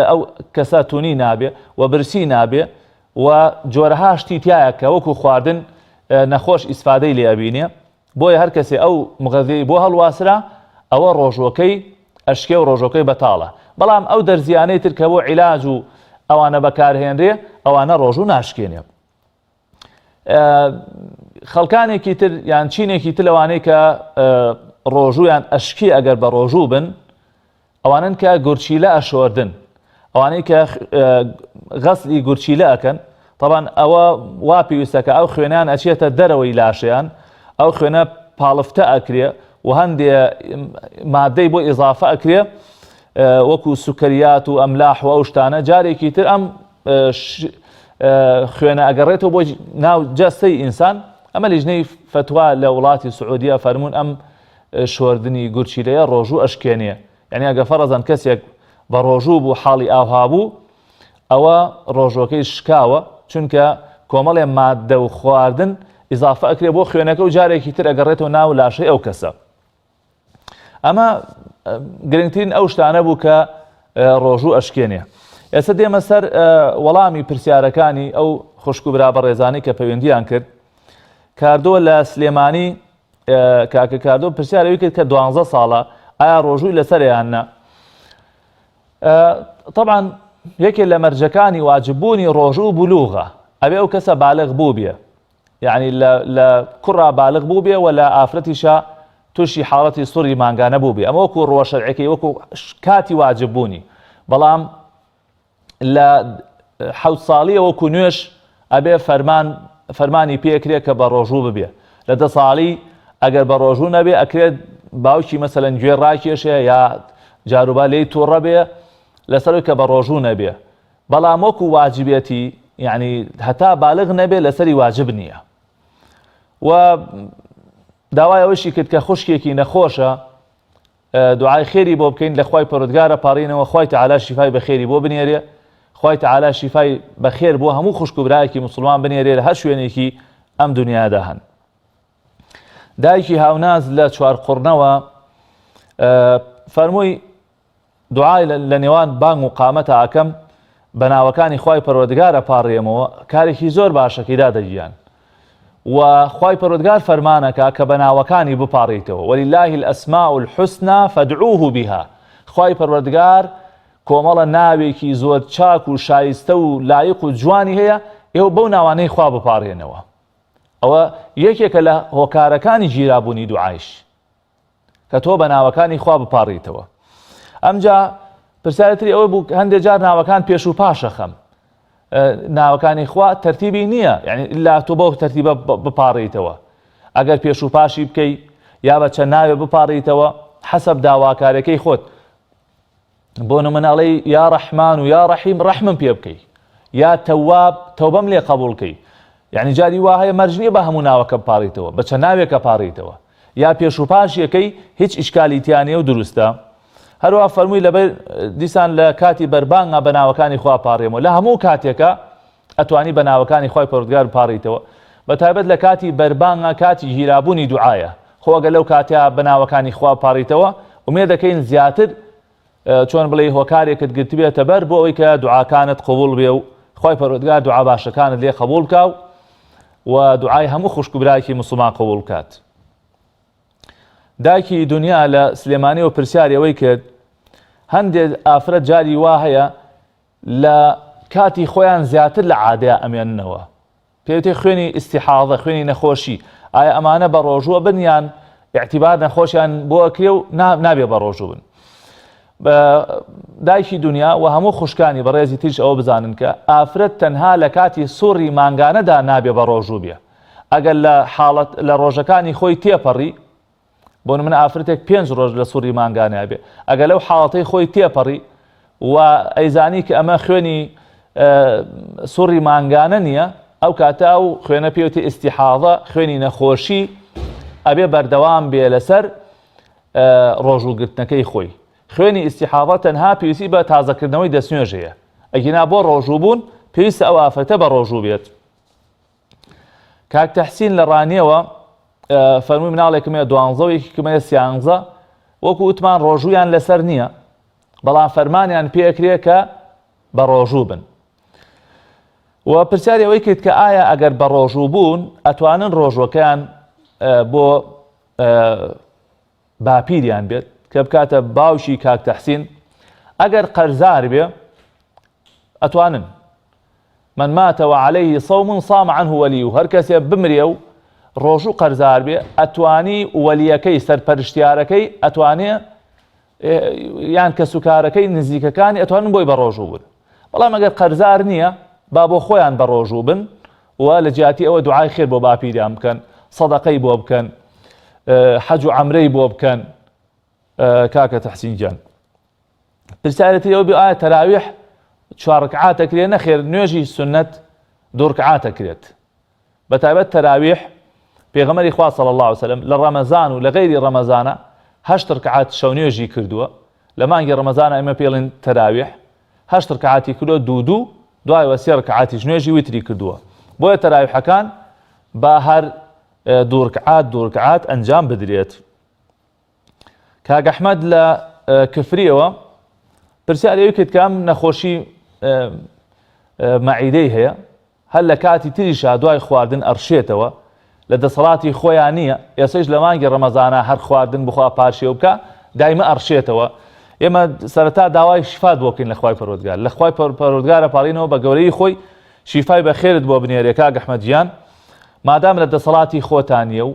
ئەو کەسە تونی نابێ و برسی نابێ و جۆرەها شتی تایە کە وەکو خواردن نەخۆش ئیسفادەی لێ ئەبینێ بۆیە هەر کەسێ ئەو مغەذیەی بۆ هەڵواسرا ئەوە ڕۆژۆکەی ئەشکێ و ڕۆژۆکەی بەتاڵە. بەڵام ئەو دەرزیانەی تر کە بۆ عیلاج و ئەوانە بەکارهێنرێ ئەوانە ڕۆژوو ناشکێنێ. خەڵکانێکی تر یان چینێکی تر لەوانەی کە ڕۆژوویان ئەشکی ئەگەر بە ڕۆژوو بن ئەوانن کە گورچیلە ئەشۆردن ئەوانەی کە غەسلی گورچیلە ئەکەن طبعاً ئەوە وا پێویستەکە ئەو خوێنیان ئەچێتە دەرەوەی لاشەیان ئەو خوێنە پاڵفتە ئەکرێ و هەندێ مادەی بۆ ئیضافە ئەکرێ وەکو سوکەریات و ئەملاح و ئەو شتانە جارێکی تر ئەم خوێنە ئەگەڕێتەوە بۆ ناو جەستەی ئینسان. ئەمە لیژنەی فتوا لە وڵاتی سعودیە فەرمون ئەم شۆردنی گورچیلەیە ڕۆژوو ئەشکێنێ. یعنی ئەگە فەرەزەن کەسێک بە ڕۆژوو بوو حاڵی ئاوها بوو ئەوە ڕۆژۆکەی شکاوە چونکە کۆمەڵێ مادە و خواردن ئیضافە ئەکرێ بۆ خوێنەکە و جارێکی تر ئەگەڕێتەوە ناو لاشەی ئەو کەسە. ئەمە گرنگترین ئەو شتانە بوو کە ڕۆژوو ئەشکێنێ. ئێستا دێمە سەر وەڵامی پرسیارەکانی ئەو خوشک و برا بەڕێزانی کە پەیوەندیان کرد. کاردۆ لە سلێمانی کاکە کاردۆ پرسیارەوەی کرد کە 12 ساڵە ئایا ڕۆژووی لەسەریانە. طبعاً یەکێک لە مەرجەکانی واجببوونی ڕۆژوو بولوغە ئەبێ ئەو کەسە بالغ بوو بێ یعنی لە کوڕا بالغ بوو بێ و لە ئافرەتیشە تووشی حاڵەتی سوڕی مانگانە بوو بێ. ئەمە وەکو ڕۆژشەرعەکەی وەکو کاتی واجببوونی. بەڵام لە 7 ساڵیە وەکو نوێش ئەبێ فەرمانی پێکرێت کە بە ڕۆژوو ببێ. لە 10 ساڵی ئەگەر بە ڕۆژوو نەبێ ئەکرێت باوکی مەسەلەن گوێ ڕاکێشێ یا جاروبا لێی تووڕە بێ لەسەرەوەی کە بە ڕۆژوو نەبێ. بەڵام وەکو واجبێتی یعنی هەتا بالغ نەبێ لەسەری واجب نییە. و داوای ئەوەشی کرد کە خوشکێکی نەخۆشە دوعای خێری بۆ بکەین لە خوای پەروەردگارە پاڕینەوە خوای تەعالا شیفای بەخێری بۆ بنێرێ خوای تەعالا شیفای بەخێر بۆ هەموو خوشک و برایەکی موسڵمان بنێرێ لە هەر شوێنێکی ئەم دنیادا هەن. دایکی هاوناز لە چوارقوڕنەوە فەرمووی دوعای لە نێوان بانگ و قامەتە ئەکەم بە ناوەکانی خوای پەروەردگارە پاڕێمەوە کارێکی زۆر باشەکەیدا دەگیان و خوای پەروەردگار فەرمانەکە کە بە ناوەکانی بپاڕیتەوە وەلله الأسماء الحسنى فادعوه بها. خوای پەروەردگار کۆمەڵە ناوێکی زۆر چاک و شایستە و لایق و جوانی هەیە ئێوە بەو ناوانەی خوا بپاڕێنەوە. ئەوە یەکێکە لە هۆکارەکانی گیرابوونی دوعایش کە تۆ بە ناوەکانی خوا بپاڕیتەوە. ئەمجا پرسیارەتری ئەوە بوو هەندێک جار ناوەکان پێش و پاشەخەم ناوەکانی خوا تەرتیبی نییە یعنی ئللا تۆ بەو تەرتیبە بپاڕیتەوە. ئەگەر پێش و پاشی بکەی یا بە چەند ناوێ بپاڕیتەوە حەسەب داواکارەکەی خۆت. بۆ نمونەڵەی یا ڕەحمان و یا ڕەحیم ڕەحمم پێ بکەی یا تەواب تەوبەم لێ قبوڵکەی. یعنی جاری وا هەیە مەرج نییە بە هەموو ناوەکە بپاڕیتەوە بە چەند ناوێکە پاڕیتەوە یا پێش و پاشیەکەی هیچ ئیشکالیتیانەیە و دروستە. هەروە فەرمووی لەبەر دیسان لە کاتی بەربانگە بە ناوەکانی خوا پاڕێمەوە لە هەموو کاتێکە ئەتوانی بە ناوەکانی خوای پەروەردگار پاڕیتەوە بە تایبەت لە کاتی بەربانگە کاتی گیرابوونی دوعایە خۆگە لەو کاتیا بە ناوەکانی خوا پاڕیتەوە ومێ دەکەین زیاتر چۆن بڵێ هۆکارێکت گرتبێتە بەر بۆ ئەوەی کە دوعاکانت قبول بێ و خوای پەروەردگار دوعا باشەکانت لێ قبول بکاو و دوعای هەموو خوشک و برایەکی موسڵمان قبول بکات. دایکی دنیا لە سلێمانی و پرسیاری ئەوەی کرد هەندێک ئافرەت جاری وا هەیە لە کاتی خۆیان زیاتر لە عادەیە ئەمێننەوە پێوتێ خوێنی ئیستیحاضە خوێنی نەخۆشی ئایا ئەمانە بە ڕۆژووە بنیان اعتیبار نەخۆشیان بۆ ئەکرێ و نابێ بە ڕۆژوو بن. دایکی دنیا و هەموو خوشکانی بەڕێزی تریش ئەوە بزانن کە ئافرەت تەنها لە کاتی سوڕی مانگانەدا نابێ بە ڕۆژوو بێ. ئەگەر لە ڕۆژەکانی خۆی تێپەڕی، بۆ نمونە ئافرەتێک 5 ڕۆژ لە سوڕی مانگانە بێ، ئەگەر لەو حاڵەتەی خۆی تێپەڕی و ئەیزانی کە ئەمە خوێنی سوڕی مانگانە نییە، ئەو کاتە ئەو خوێنە پێوتی ئیستیحاضە، خوێنی نەخۆشی، ئەبێ بەردەوام بێ لەسەر ڕۆژووگرتنەکەی خۆی. خوێنی ئیستیحاضە تەنها پێویستی بە تازەکردنەوەی دەستنوێژەیە، ئەگینا بۆ ڕۆژوو بوون پێویستە ئەو ئافرەتە بە ڕۆژوو بێت. کاک تەحسین لە ڕانیەوە فەرمووی مناڵێکمە 12 13 وەکو وتمان ڕۆژوویان لەسەر نییە، بەڵام فەرمانیان پێکرێ کە بە ڕۆژوو بن. و پرسیاری ئەوەی کرد کە ئایا ئەگەر بە ڕۆژوو بوون ئەتوانن ڕۆژوەکەیان بۆ باپیریان بێت کە بکاتە باوشی کاک تەحسین. ئەگەر قەرزار بێ ئەتوانن. من ماتە وعليه صوم صام عنه وليه، هەر کەسێ بمرێ و ڕۆژوو قەرزار بێ ئەتوانی وەلیەکەی سەرپەرشتیارەکەی ئەتوانێ یان کە سوکارەکەی نزیکەکانی ئەتوانن بۆی بە ڕۆژوو بن. بەڵام ئەگەر قەرزار نییە با بۆ خۆیان بە ڕۆژوو بن و لە جیاتی ئەوە دوعای خێر بۆ باپیریان بکەن، سەدەقەی بۆ بکەن، حەج و عەمرەی بۆ بکەن. کاکە تەحسین جان پرسیارەتی ئەوە بێ ئایا تەراویح 4 ڕکعات ئەکرێ؟ نەخێر، نوێژی سنەت 2 ڕکعات ئەکرێت. بەتایبەت تەراویح پێغەمبەری خوا صلی الله علیه وسلم لە ڕەمەزان و لە غەیری ڕەمەزانە 8 ڕکعات شەو نوێژی کردووە. لە مانگی ڕەمەزانە ئێمە پێڵین تەراویح 8 ڕکعاتی کردووە، دوو دوایەوە 3 ڕکعاتیش نوێژی ویتری کردووە. بۆیە تەراویحەکان با هەر 2 ڕکعات ئەنجام بدرێت. کاک ئەحمەد لە کفریەوە پرسیارەوەی کرد کە ئەم نەخۆشی مەعیدەی هەیە، هەر لە کاتی تریشا دوای خواردن ئەڕشێتەوە، لە دەسەڵاتی خۆیان نییە، ئێسەش لە مانگی ڕەمەزانە هەر خواردن بخوا پاشێ بکە دایمە ئەڕشێتەوە. ئێمە سەرەتا داوای شیفات بۆ بکەین لە خوای پەروەردگار، لە خوای پەروەردگارە پاڵینەوە بە گەورەی خۆی شیفای بەخێرت بۆ بنێرێ. کاک ئەحمەد گیان مادام لە دەسەڵاتی خۆتانیە و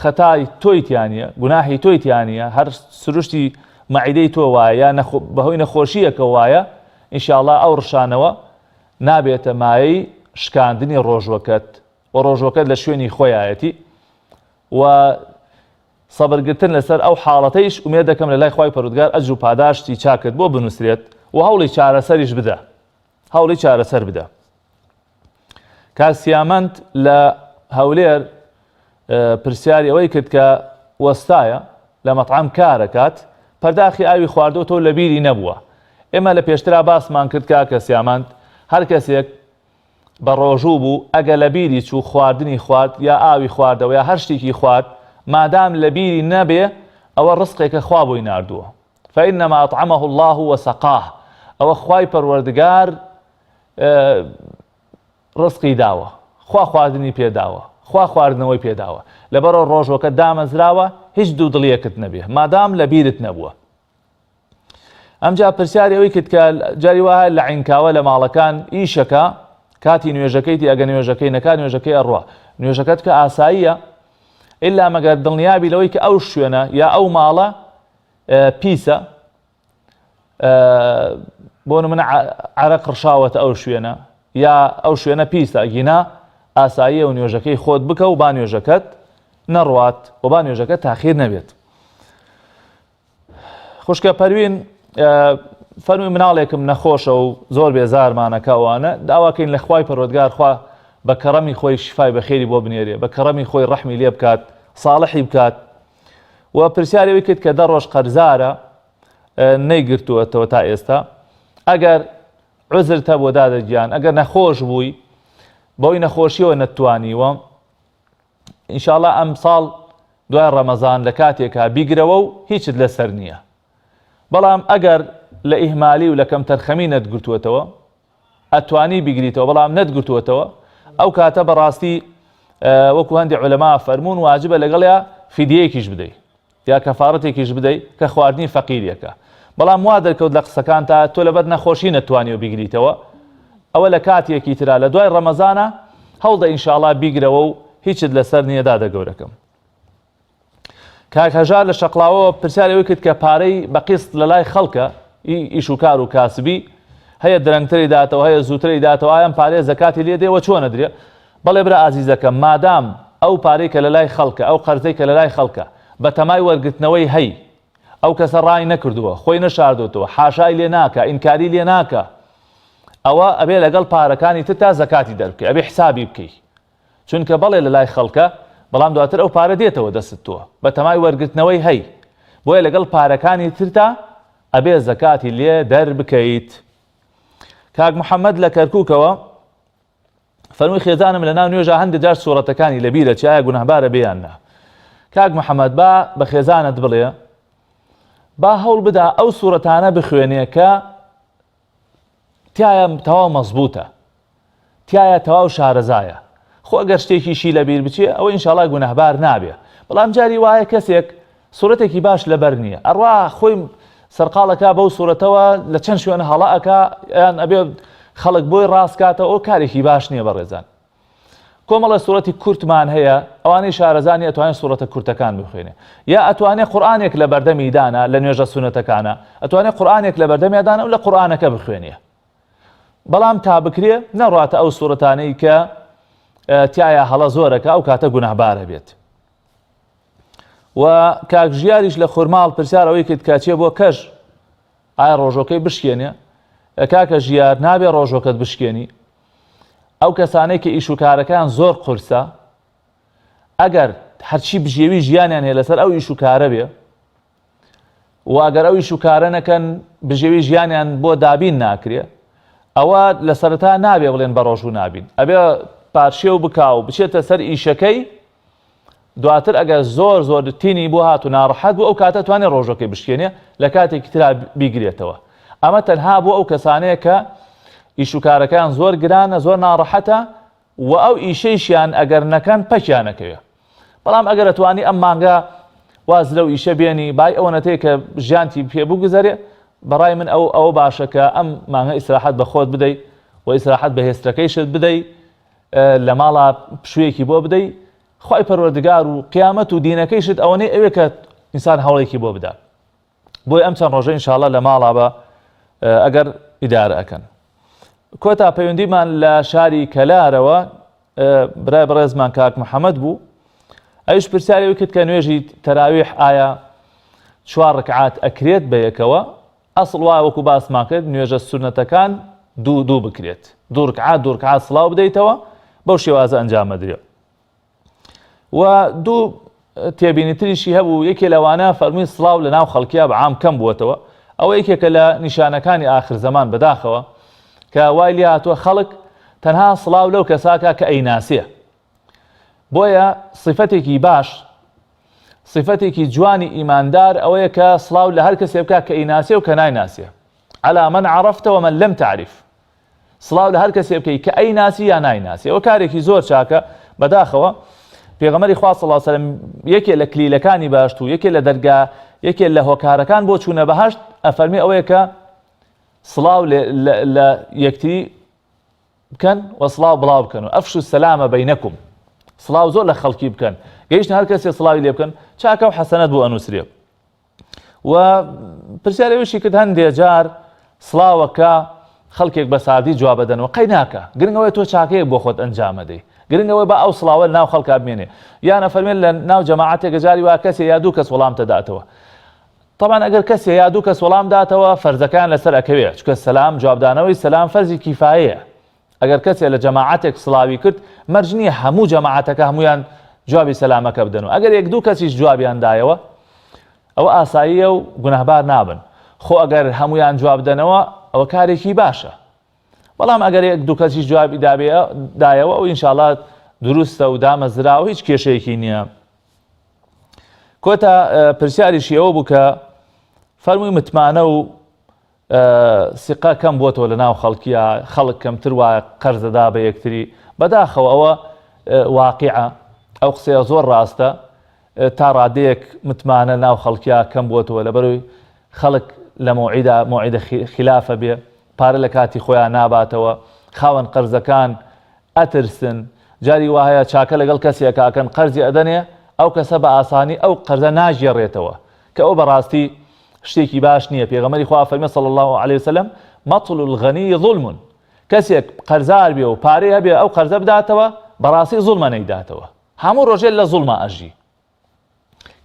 خەتای تۆیتیانە، گوناحی تۆیتیانە، هەر سروشتی مەعیدەی تۆ وایە یا بەهۆی نەخۆشیەکە وایە، ئینشاءڵڵا ئەو ڕشانەوە نابێتە مایەی شکاندنی ڕۆژوەکەت و ڕۆژوەکەت لە شوێنی خۆیایەتی. و سەبرگرتن لەسەر ئەو حاڵەتەیش ئومێد دەکەم لە لای خوای پەروەردگار ئەجر و پاداشتی چاکت بۆ بنووسرێت و هەوڵی چارەسەریش بدە، هەوڵی چارەسەر بدە. کاک سیامەند لە هەولێر پرسیاری ئەوەی کرد کە وەستایە لە مەطعەم کارەکات، پەرداخی ئاوی خواردەوە تۆ لە بیری نەبووە. ئێمە لە پێشترا باسمان کرد کاکە سیامەند هەر کەسێک بە ڕۆژوو بوو ئەگە لە بیری چوو خواردنی خوارد یا ئاوی خواردەوە یا هەر شتێکی خوارد، مادام لە بیری نەبێ ئەوە ڕزقێکە خوا بۆی ناردووە. فإنما أطعمه الله وسقاه، ئەوە خوای پەروەردگار ڕزقی داوە، خوا خواردنی پێداوە، خوا خواردنەوەی پێداوە، لەبەرەوە ڕۆژوەکە دامەزراوە هیچ دوو دڵیەکت نەبێ مادام لە بیرت نەبووە. ئەمجا پرسیاری ئەوەی کرد کە جاری وایە لە عینکاوە لە ماڵەکان ئیشەکە کاتی نوێژەکەیتی، ئەگە نوێژەکەی نەکات نوێژەکەی ئەڕوا، نوێژەکەت کە ئاساییە ئللا مەگەر دڵنیابی لەوەی کە ئەو شوێنە یا ئەو ماڵە پیسە، بۆ نمونە عەرەق ڕشاوەتە ئەو شوێنە یا ئەو شوێنە پیسە، گینا ئاساییە و نوێژەکەی خۆت بکە و با نوێژەکەت نەڕوات و با نوێژەکە تاخیر نەبێت. خوشکە پەروین فەرمووی مناڵێکم نەخۆشە و زۆر بێزارمانەکەوانە، داواکەین لە خوای پەروەردگار خوا بە کەڕەمی خۆی شیفای بەخێری بۆ بنێرێ، بە کەڕەمی خۆی ڕەحمی لێ بکات، ساڵحی بکات. و پرسیارەوەی کرد کە 10 ڕۆژ قەرزارە نەیگرتووەتەوە تا ئێستا، ئەگەر عوزرتە بۆ دادەگیان، ئەگەر نەخۆش بووی بۆی نەخۆشیەوە نەتوانیوە، ئینشاءڵڵا ئەم ساڵ دوای ڕەمەزان لە کاتێکا بیگرەوە و هیچت لەسەر نییە. بەڵام ئەگەر لە ئیهمالی و لە کەم تەرخەمی نەتگرتووەتەوە ئەتوانی بیگریتەوە بەڵام نەتگرتووەتەوە، ئەو کاتە بەڕاستی وەکو هەندێک عولەما فەرموون واجبە لەگەڵیا فیدیەیەکیش بدەیت یا کەفارەتێکیش بدەیت کە خواردنی فەقیریەکە. بەڵام وا دەرکەوت لە قسەکان تا تۆ لەبەر نەخۆشی نەتوانیوە بیگریتەوە، ئەوە لە کاتێکی ترا لە دوای ڕەمەزانە هەوڵدە ئینشاءڵڵا بیگرەوە و هیچت لەسەر نییە دادە گەورەکەم. کاک هەژار لە شەقڵاوەوە پرسیارەوەی کرد کە پارەی بە قیست لە لای خەڵکە ئیش و کار و کاسبی هەیە درەنگتری داتەوە هەیە زووتری داتەوە ئایان پارێ زەکاتی لێ دێوە چۆنە درێ بەڵێ برا ئازیزەکەم مادام ئەو پارەی کە لە لای خەڵکە ئەو قەرزەی کە لە لای خەڵکە بە تەمای وەرگرتنەوەی هەی ئەو کەسە ڕای نەکردووە خۆی نەشاردوتەوە حاشای لێ ناکە ئینکاری لێ ناکە ئەوە ئەبێ لەگەڵ پارەکانی تر تا زەکاتی دەربکەی ئەبێ حسابی بکەی چونکە بەڵێ لە لای خەڵکە بەڵام دواتر ئەو پارە دێتەوە دەست تۆ بە تەمای وەرگرتنەوەی هەی بۆیە لەگەڵ پارەکانی تر تا ئەبێ زەکاتی لێ دەربکەیت. کاک محەممەد لە کەرکووکەوە فەرمووی خێزانم لە ناو نوێژە هەندێک جار سوورەتەکانی لە بیرە چایە گوناهبارە بیان نا. کاک محەممەد با بە خێزانت بڵێ با هەوڵ بدا ئەو سوورەتانە بخوێنێ کە تایە تەواو مەزبوطە تایە تەواو شارەزایە خۆ ئەگەر شتێکیشی لە بیر بچێ ئەوە ئینشاڵای گوناهبار نابێ بەڵام جاری وایە کەسێک سوورەتێکی باش لەبەر نییە ئەڕوا خۆی سەرقاڵەکە بەو سوورەتەوە لە چەند شوێنە هەڵەکە یان ئەبێ خەڵک بۆی ڕاستکاتەوە ئەو کارێکی باش نییە بەڕێزان. کۆمەڵە سوورەتی کورتمان هەیە ئەوانەی شارەزانی ئەتوانێت سوورەتە کورتەکان بخوێنێ یا ئەتوانێت قورئانێک لە بەردەمی دانا لە نوێژە سونەتەکانە ئەتوانێت قورئانێک لە بەردەمی دانا و لە قورئانەکە بخوێنێ بەڵام تا بکرێ نەڕاتە ئەو سوورەتانەی کە تایە هەڵە زۆرەکە ئەو کاتە گوناهبارە بێت. و کاک ژیاریش لە خورماڵ پرسیارەوەی کرد کاچێ بۆ کەژ ئایا ڕۆژۆکەی بشکێنێ کاکە ژیار نابێ ڕۆژۆکەت بشکێنی ئەو کەسانەی کە ئیش و کارەکان زۆر قورسە ئەگەر هەرچی بژێوی ژیانیان هەیە لەسەر ئەو ئیش و کارە بێ و ئەگەر ئەو ئیش و کارە نەکەن بژێوی ژیانیان بۆ دابین ناکرێ ئەوە لە سەرەتا نابێ بڵێن بە ڕۆژ و نابین ئەبێ پارشێ و بکاو بچێتە سەر ئیشەکەی دواتر ئەگەر زۆر زۆر تینی بۆ هات و ناڕەحەت بوو ئەو کاتە توانێت ڕۆژەکەی بشکێنێ لە کاتێکی ترا بیگرێتەوە. ئەمە تەنها بۆ ئەو کەسانەیە کە ئیش و کارەکان زۆر گرانە زۆر ناڕەحەتە و ئەو ئیشەیشیان ئەگەر نەکەن پەکیانەکەوێ بەڵام ئەگەر ئەتوانی ئەم مانگە واز لەو ئیشە بێنی بای ئەوە نەتەیە کە ژیانتی پێبوو گوزەرێ بەڕای من ئەوە باشە کە ئەم مانگە ئیسراحەت بە خۆت بدەیت و ئیسراحەت بە هێسترەکەیشت بدەیت لە ماڵا پشوویەکی بۆ بدەیت خوای پەروەردگار و قیامەت و دینەکەیشت ئەوەنەی ئەوێ کە ئینسان هەوڵێکی بۆ بدات بۆی ئەم چەند ڕۆژە ئینشاڵڵا لە ماڵا بە ئەگەر ئیدارە ئەکەن. کۆتا پەیوەندیمان لە شاری کەلارەوە برای بەڕێزمان کاک محەممەد بوو ئەویش پرسیارەوەی کرد کە نوێژی تەراویح ئایا 4 ڕکعات ئەکرێت بە یەکەوە ئەسڵ وایە وەکو باسمان کرد نوێژە سونەتەکان دوو بکرێت 2 ڕکعات سڵاو بدەیتەوە بەو شێوازە ئەنجام مەدرێت. و دوو تێبینیتریشی هەبوو یەکێ لەوانە فەرمووی سڵاو لە ناو خەڵکیە بە عام کەم بووەتەوە ئەوە یەکێکە لە نیشانەکانی ئاخر زەمان بەداخەوە کە وای لێ هاتووە خەڵک تەنها سڵاو لەو کەساکە کە ئەیناسیە بۆیە صفەتێکی باش صفەتێکی جوانی ئیماندار ئەوەیە کە سڵاو لە هەر کەسێ بکات کە ئەیناسیە و کە نایناسیە على من عرفت ومن لم تعرف سڵاو لە هەر کەسێ بکەی کە ئەیناسی یا نایناسی ئەوە کارێکی زۆر چاکە بەداخەوە پێغەمبەری خوا صلی الله علیه و سلم یەکێ لە کلیلەکانی باشت و یەکێ لە دەرگا یەکێ لە هۆکارەکان بۆ چوونە بەهەشت ئەفەرمی ئەوەیە کە سڵاو لە یەکتری بکەن و سڵاو بڵاو بکەن و ئەفشوا السەلامە بەینەکم سڵاو زۆر لە خەڵکی بکەن گەیشتن هەر کەسێ سڵاوی لێ بکەن چاکە و حەسەنەت بۆ ئەنووسرێ. و پرسیارەوەشی کرد هەندێک جار سڵاوەکە خەڵکێک بە سادی جواب بدەنەوە قەی ناکە گرنگەوەی تۆ چاکەیەک بۆ خۆت ئەنجام مەدەی گرنگەوەی بە ئەو سڵاوە ناو خەڵکا بمێنێ یان ئەفەرمێن لە ناو جەماعەتێکە جاری وا کەسێ یا دوو کەس وەڵام تەداتەوە طبعا ئەگەر کەسێ یا دوو کەس وەڵام داتەوە فەرزەکان لەسەر ئەکەوێت چونکە سەلام جوابدانەوەی سەلام فەرزی کیفایەیە ئەگەر کەسێ لە جەماعەتێک سڵاوی کرد مەرج نییە هەموو جەماعەتەکە هەمویان جوابی سەلامەکە بدەن و ئەگەر یەک دوو کەسیش جوابیان دایەوە ئەوە ئاساییە و گوناهبار نابن خۆ ئەگەر هەمویان جواب بدەنەوە ئەوە کارێکی باشە بەڵام ئەگەر یەک دوو کەسیش جوابی دایەوە و ئینشاءڵڵا دروستە و دامەزرا و هیچ کێشەیەکی نییە. کۆتا پرسیاریشی ئەوە بوو کە فەرمووی متمانە و سیقا کەم بۆتەوە لە ناو خەڵکیە خەڵک کەمتر وایە قەرزەدا بە یەکتری بەداخەوە ئەوە واقعە ئەو قسەیە زۆر ڕاستە تا ڕادەیەک متمانە ناو خەڵکیە کەم بۆتەوە لەبەرەوەی خەڵک لە موعیدە خلافە بێ پارە لە کاتی خۆیان ناباتەوە خاوەن قەرزەکان ئەترسن جاری وایە چاکە لەگەڵ کەسێکاکەن قەرزی ئەدەنێ ئەو کەسە بە ئاسانی ئەو قەرزە ناژێڕێتەوە کە ئەو بەڕاستی شتێکی باش نییە. پێغەمبەری خوا فەرمێ صلی الله عليه وسلم مەطل الغنی ظلم، کەسێک قەرزار بێ و پارەی هەبێ ئەو قەرزە بداتەوە بەڕاستی زوڵمە نەیداتەوە، هەموو ڕۆژێ لە زوڵمە ئەژی.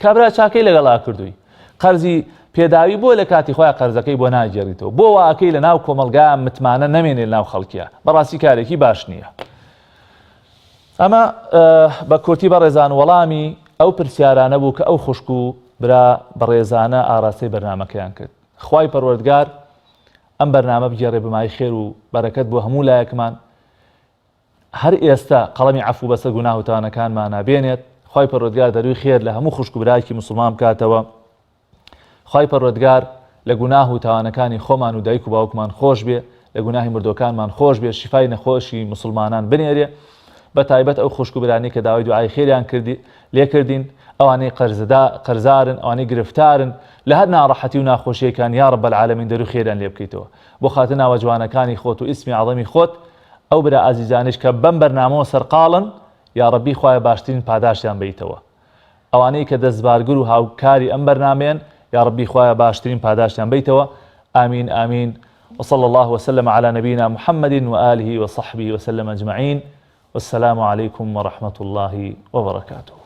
کابرا چاکەی لەگەڵا کردووی قەرزی پێداوی بۆ لە کاتی خۆیان قەرزەکەی بۆ ناگێڕیتەوە، بۆ واکەی لە ناو کۆمەلگایان متمانە نەمێنێت ناو خەڵکیە، بەڕاستی کارێکی باش نییە. ئەمە بە کورتی بەڕێزان وەڵامی ئەو پرسیارانە بوو کە ئەو خوشک و برا بەڕێزانە ئاراستەی بەرنامەکەیان کرد. خوای پەروەردگار ئەم بەرنامە بگێڕێ بمای خێر و بەرەکەت بۆ هەموو لایەکمان. هەر ئێستا قەڵەمی عەفو بەسەر گوناه و تاوانەکانمان نابێنێت. خوای پەروەردگار دەروی خێر لە هەموو خوشک و برایەکی موسڵمان بکاتەوە. خوای پەروەردگار لە گوناه و تاوانەکانی خۆمان و دایک و باوکمان خۆش بێ، لە گوناهی مردوەکانمان خۆش بێ، شیفای نەخۆشی موسڵمانان بنێرێ. بە تایبەت ئەو خوشک و برانی کە داوای دوعای خێریان لێ کردین، ئەوانەی قەرزارن، ئەوانەی گرفتارن لە هەر ناڕەحەتی و ناخۆشیەکان، یا رب العالمین دەروی خێریان لێ بکەیتەوە بۆ خاتر ناوە جوانەکانی خۆت و ئیسمی عەظەمی خۆت. ئەو برا ئازیزانش کە بەم بەرنامەوە سەرقاڵن، یا ربی خوایە باشترین پاداشیان بیتەوە. ئەوانەی کە دەستبارگر و هاوکاری ئەم بەرنامەیەن، یا ربی خوایە باشترین پاداشیان بیتەوە. آمین آمین. وصلى الله وسلم على نبينا محمد وآله وصحبه وسلم أجمعين. والسلام عليكم ورحمة الله وبركاته.